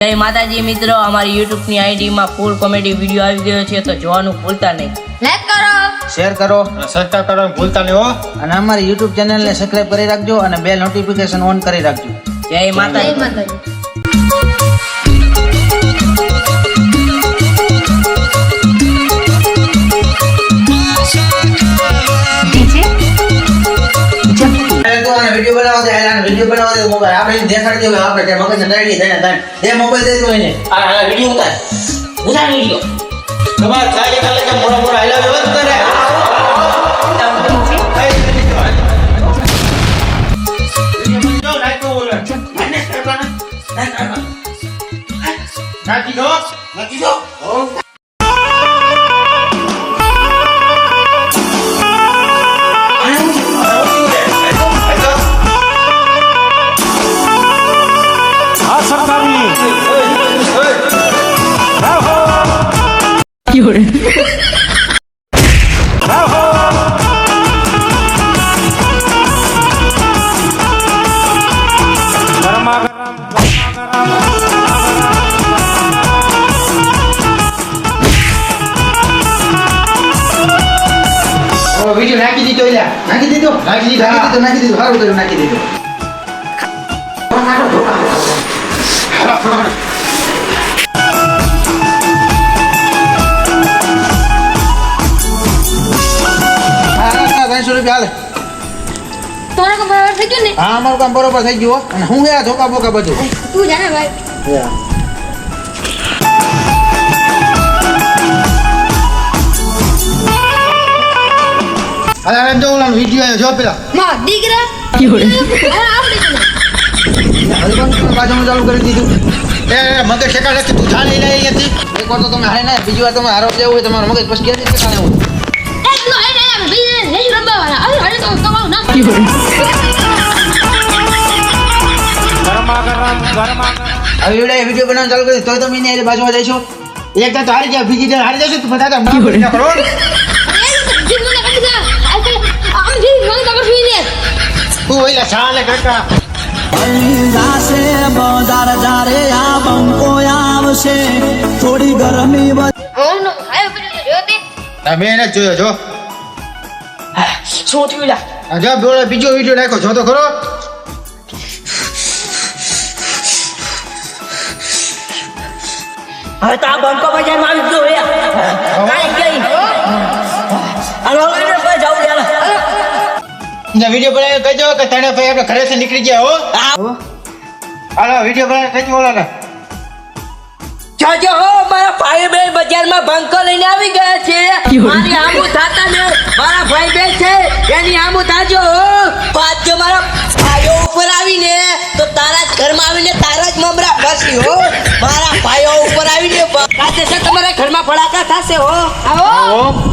જય માતાજી મિત્રો, અમારી YouTube ની ID માં ફૂલ કોમેડી વિડિયો આવી ગયો છે તો જોવાનું ભૂલતા નહીં. લાઈક કરો, શેર કરો, સબસ્ક્રાઇબ કરવાનું ભૂલતા નહીં હો. અને અમારી YouTube ચેનલ ને સબસ્ક્રાઇબ કરી રાખજો અને બેલ નોટિફિકેશન ઓન કરી રાખજો. જય જય માતાજી. માતાજી. વિડિયો બનાવો દે, આના વિડિયો બનાવો દે મોબાઈલ આપણે દેખાડી દે આપણે કે મગજ નડાડી દે ને દે મોબાઈલ દે તો એને આ વિડિયો ઉતાર ઉતાર વિડિયો તમાર ચાલે ચાલે કે મોરા મોરા આઈ લવ યુ કરે. નાખી દો. વિડિયો નાખી દીધો લ્યા નાખી દીધો સારું કર્યું નાખી દીધો. ₹300 હાલે. તારા કો બરાબર થઈ ગયું ને? હા અમારું કામ બરોબર થઈ ગયું હો. અને હું ગયા ધોકા બોકા બધું તું જાને ભાઈ. અરે જો ઓલા વિડિયો જો પેલા માં દીકરા બાજુમાં ચાલુ કરી દીધું. એ મગજ શેકાડે કે તું થા લઈ લે અહીંયાથી. એક વાર તો તમે હારે ના બીજી વાર તમે હારો જેવું હોય તમારું મગજ પછી ક્યાંથી ઠેકાણે હોય. હવે વિડિયો બનાવવાનું ચાલુ કરી તો તમે એની બાજુમાં જઈશું. એક તો હારી ગયા બીજી હારી જશે તું બધા કરો. તું ઓલા ચાલે કાકા. થોડી ગરમી તમે એને જ જોયો જો. શું થયું લા? આ જો બોલો બીજો વિડિયો નાખ્યો જો તો ખરો. હવે તો આ બંકો બજારમાં આવી ગયો રે. કાઈ ગઈ. હાલો હાલો ભાઈ જાવ યાર. વિડિયો બનાવી કહેજો કે તને ભાઈ આપણે ઘરેથી નીકળી ગયા હો. હાલો વિડિયો બનાવી કહેજો ઓલાને. જાજો હો, મારા ભાઈ બે બજારમાં બંકો લઈને આવી ગયા છે. મારી આમુ થાતા ને મારા ભાઈ બે છે એની આમુ થાજો હો. પાછો મારા ભાઈઓ ઉપર આવીને તો તારા જ ઘરમાં આવીને તારા જ મમરા ફસી હો. મારા ભાઈઓ ઉપર આવીને કાતે છે તમારા ઘરમાં ફડાકા થશે હો. આવો.